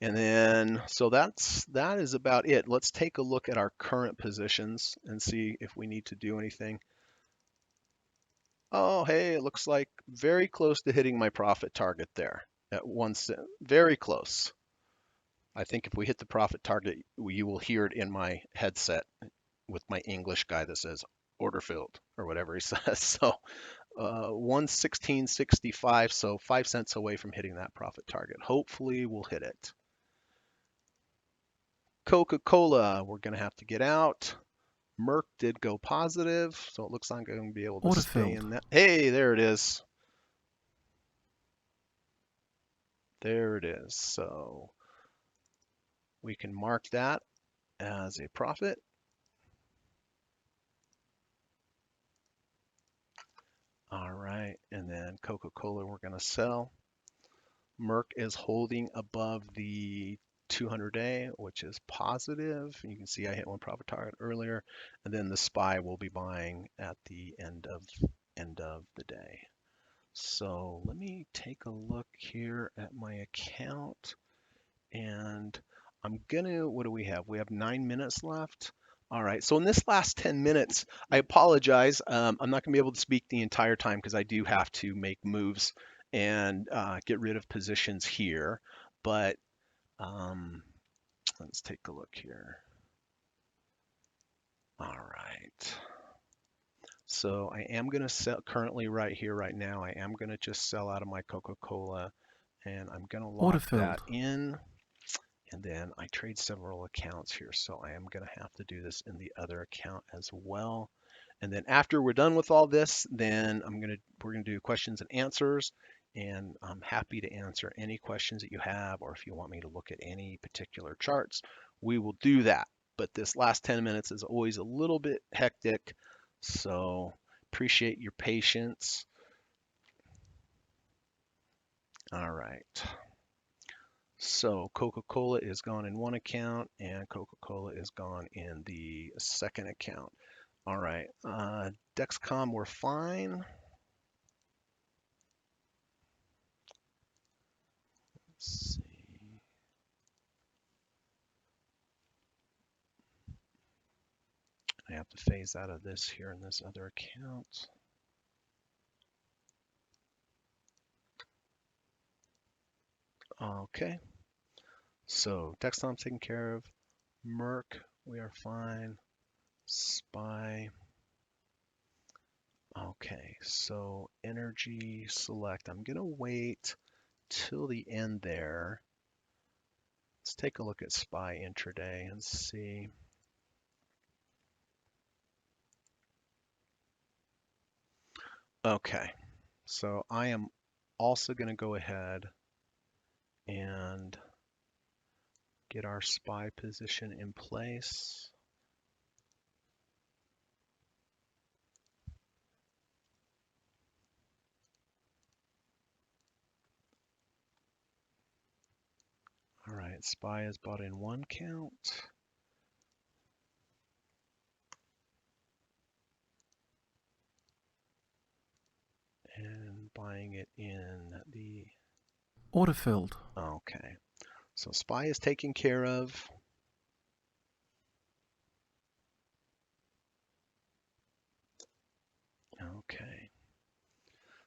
And then, so that is about it. Let's take a look at our current positions and see if we need to do anything. Oh, hey, it looks like very close to hitting my profit target there at 1 cent. Very close. I think if we hit the profit target, you will hear it in my headset with my English guy that says order filled or whatever he says. So 116.65, so 5 cents away from hitting that profit target. Hopefully we'll hit it. Coca-Cola, we're going to have to get out. Merck did go positive, so it looks like I'm going to be able to Order stay filled. in that. Hey, there it is. There it is. So we can mark that as a profit. All right, and then Coca-Cola we're going to sell. Merck is holding above the 200-day, which is positive. You can see I hit one profit target earlier, and then the SPY will be buying at the end of the day. So let me take a look here at my account, and I'm gonna, what do we have? We have 9 minutes left. All right, so in this last 10 minutes, I apologize. I'm not gonna be able to speak the entire time because I do have to make moves and get rid of positions here. But um, let's take a look here. All right. So I am gonna sell currently right here, right now. I am gonna just sell out of my Coca-Cola, and I'm gonna Order lock that filled. in. And then I trade several accounts here, so I am going to have to do this in the other account as well. And then after we're done with all this, then we're going to do questions and answers, and I'm happy to answer any questions that you have, or if you want me to look at any particular charts, we will do that. But this last 10 minutes is always a little bit hectic, so appreciate your patience. All right. So Coca-Cola is gone in one account and Coca-Cola is gone in the second account. All right, Dexcom, we're fine. Let's see. I have to phase out of this here in this other account. Okay, so Dexcom taken care of. Merck, we are fine. SPY. Okay, so energy select. I'm gonna wait till the end there. Let's take a look at SPY intraday and see. Okay, so I am also going to go ahead and get our SPY position in place. All right, SPY is bought in one count. And buying it in the, Order filled. okay. So SPY is taken care of. Okay.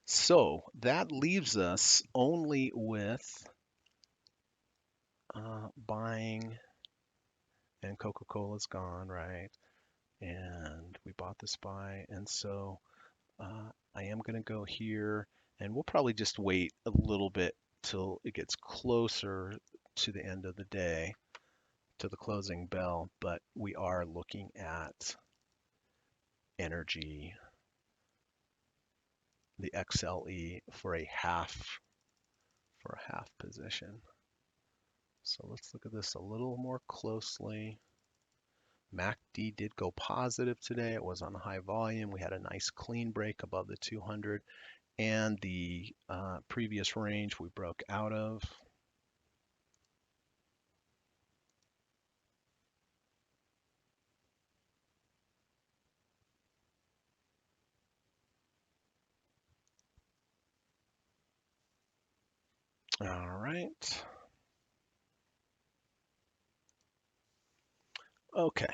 So that leaves us only with buying, and Coca-Cola's gone, right? And we bought the SPY, and so I am going to go here, and we'll probably just wait a little bit till it gets closer to the end of the day, to the closing bell, but we are looking at energy, the XLE for a half position. So let's look at this a little more closely. MACD did go positive today. It was on high volume. We had a nice clean break above the 200 and the previous range we broke out of. All right. Okay.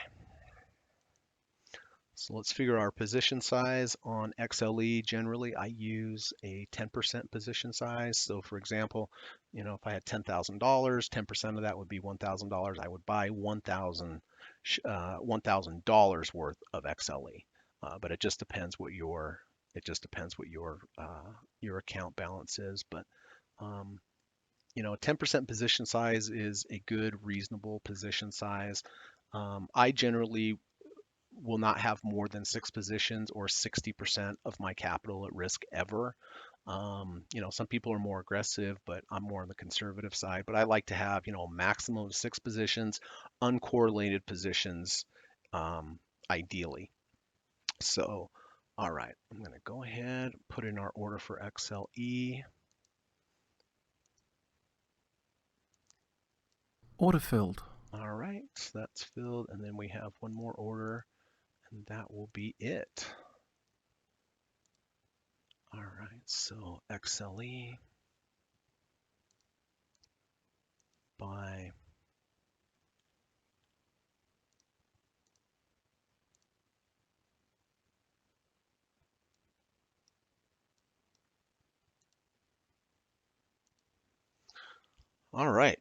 So let's figure our position size on XLE. Generally, I use a 10% position size. So for example, if I had $10,000, 10% of that would be $1,000. I would buy $1,000 worth of XLE. But it just depends what your account balance is. But 10% position size is a good, reasonable position size. I generally will not have more than 6 positions or 60% of my capital at risk ever. Some people are more aggressive, but I'm more on the conservative side. But I like to have, a maximum of 6 positions, uncorrelated positions, ideally. So, all right, I'm going to go ahead, put in our order for XLE. Order filled. All right, so that's filled, and then we have one more order, and that will be it. All right, so XLE by all right,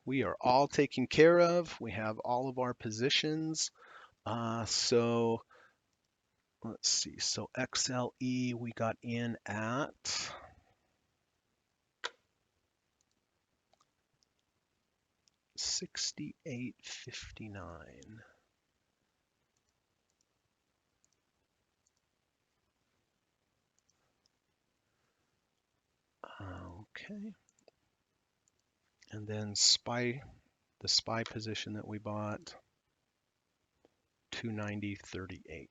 we are all taken care of. We have all of our positions. So let's see. So XLE we got in at 68.59. Okay. And then the SPY position that we bought, 290.38.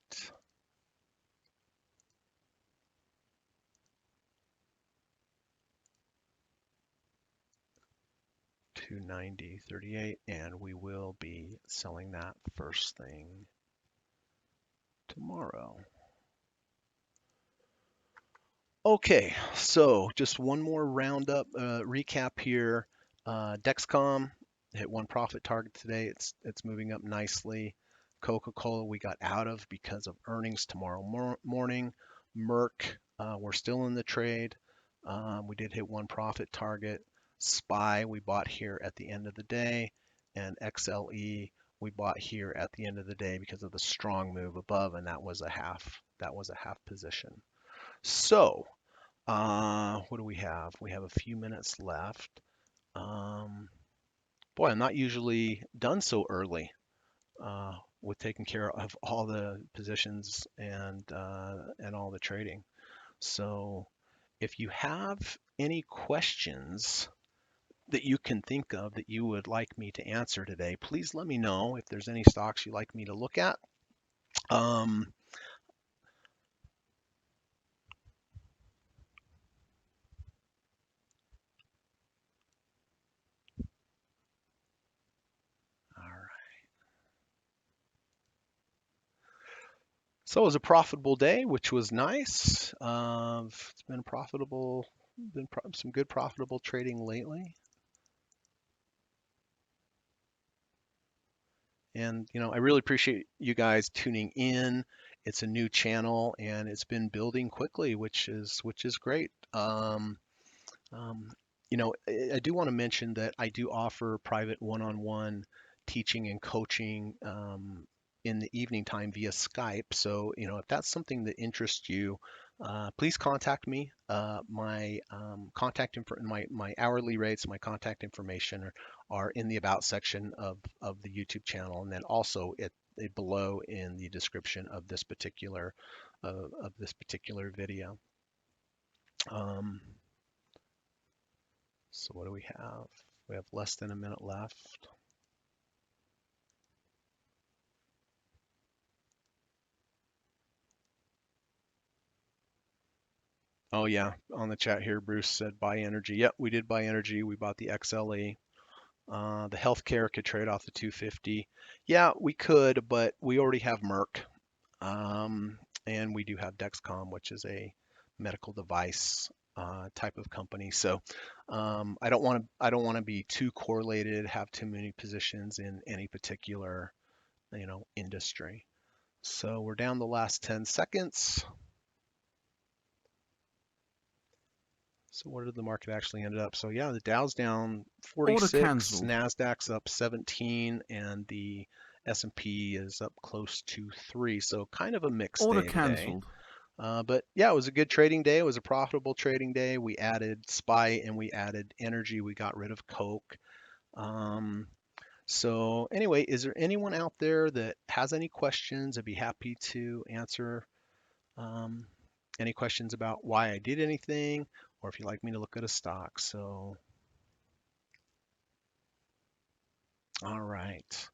290.38, and we will be selling that first thing tomorrow. Okay, so just one more roundup recap here. Dexcom hit one profit target today. It's moving up nicely. Coca-Cola we got out of because of earnings tomorrow morning. Merck, we're still in the trade. We did hit one profit target. SPY we bought here at the end of the day, and XLE we bought here at the end of the day because of the strong move above, and that was a half position. So what do we have? We have a few minutes left. Boy, I'm not usually done so early with taking care of all the positions and all the trading. So if you have any questions that you can think of that you would like me to answer today, please let me know if there's any stocks you'd like me to look at. Um, all right. So it was a profitable day, which was nice. It's been profitable, some good profitable trading lately. And I really appreciate you guys tuning in. It's a new channel and it's been building quickly, which is great. Um, I do want to mention that I do offer private one-on-one teaching and coaching in the evening time via Skype. So, if that's something that interests you, please contact me. My my hourly rates, my contact information are in the about section of the YouTube channel, and then also below in the description of this particular video. So what do we have? We have less than a minute left. Oh yeah, on the chat here, Bruce said buy energy. Yep, we did buy energy. We bought the XLE. The healthcare could trade off the 250. Yeah, we could, but we already have Merck, and we do have Dexcom, which is a medical device type of company. So I don't want to be too correlated, have too many positions in any particular industry. So we're down the last 10 seconds. So what did the market actually end up? So yeah, the Dow's down Order 46, cancelled. Nasdaq's up 17, and the S&P is up close to 3. So kind of a mixed Order day today. cancelled. But yeah, it was a good trading day. It was a profitable trading day. We added SPY and we added energy. We got rid of Coke. So anyway, is there anyone out there that has any questions? I'd be happy to answer um, any questions about why I did anything, or if you'd like me to look at a stock. So, all right.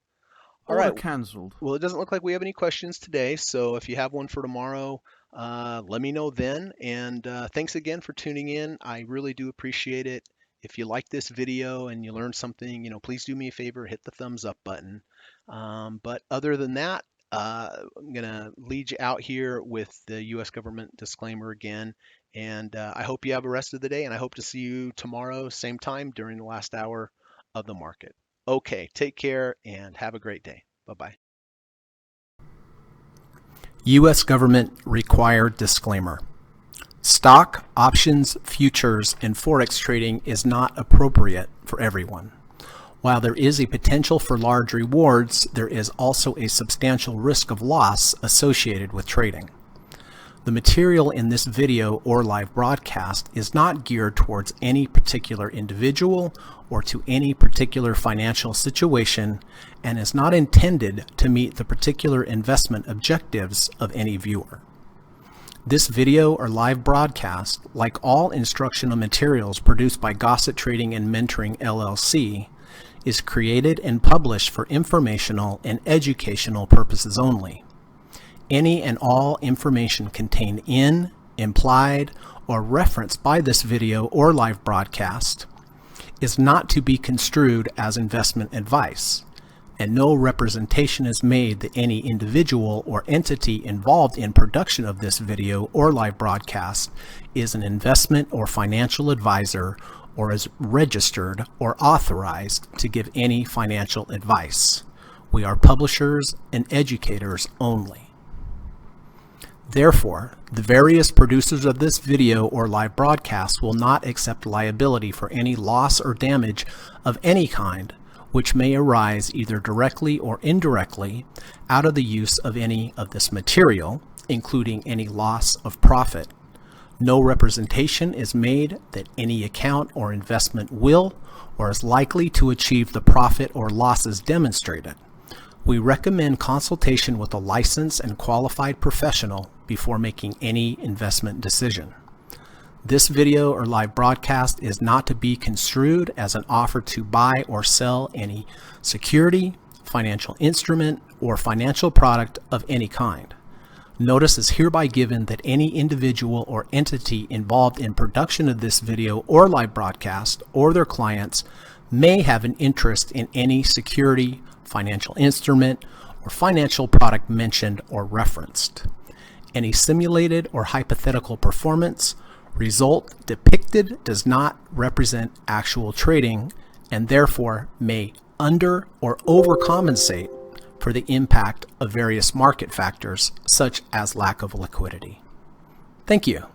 All Order right. cancelled. Well, it doesn't look like we have any questions today. So if you have one for tomorrow, let me know then. And thanks again for tuning in. I really do appreciate it. If you like this video and you learned something, please do me a favor, hit the thumbs up button. But other than that, I'm going to lead you out here with the U.S. government disclaimer again. And I hope you have a rest of the day, and I hope to see you tomorrow, same time during the last hour of the market. Okay, take care and have a great day. Bye-bye. U.S. government required disclaimer. Stock, options, futures, and forex trading is not appropriate for everyone. While there is a potential for large rewards, there is also a substantial risk of loss associated with trading. The material in this video or live broadcast is not geared towards any particular individual or to any particular financial situation and is not intended to meet the particular investment objectives of any viewer. This video or live broadcast, like all instructional materials produced by Gossett Trading and Mentoring LLC, is created and published for informational and educational purposes only. Any and all information contained in, implied, or referenced by this video or live broadcast is not to be construed as investment advice, and no representation is made that any individual or entity involved in production of this video or live broadcast is an investment or financial advisor or is registered or authorized to give any financial advice. We are publishers and educators only. Therefore, the various producers of this video or live broadcast will not accept liability for any loss or damage of any kind which may arise either directly or indirectly out of the use of any of this material, including any loss of profit. No representation is made that any account or investment will or is likely to achieve the profit or losses demonstrated. We recommend consultation with a licensed and qualified professional before making any investment decision. This video or live broadcast is not to be construed as an offer to buy or sell any security, financial instrument, or financial product of any kind. Notice is hereby given that any individual or entity involved in production of this video or live broadcast or their clients may have an interest in any security, financial instrument, or financial product mentioned or referenced. Any simulated or hypothetical performance result depicted does not represent actual trading and therefore may under or overcompensate for the impact of various market factors such as lack of liquidity. Thank you.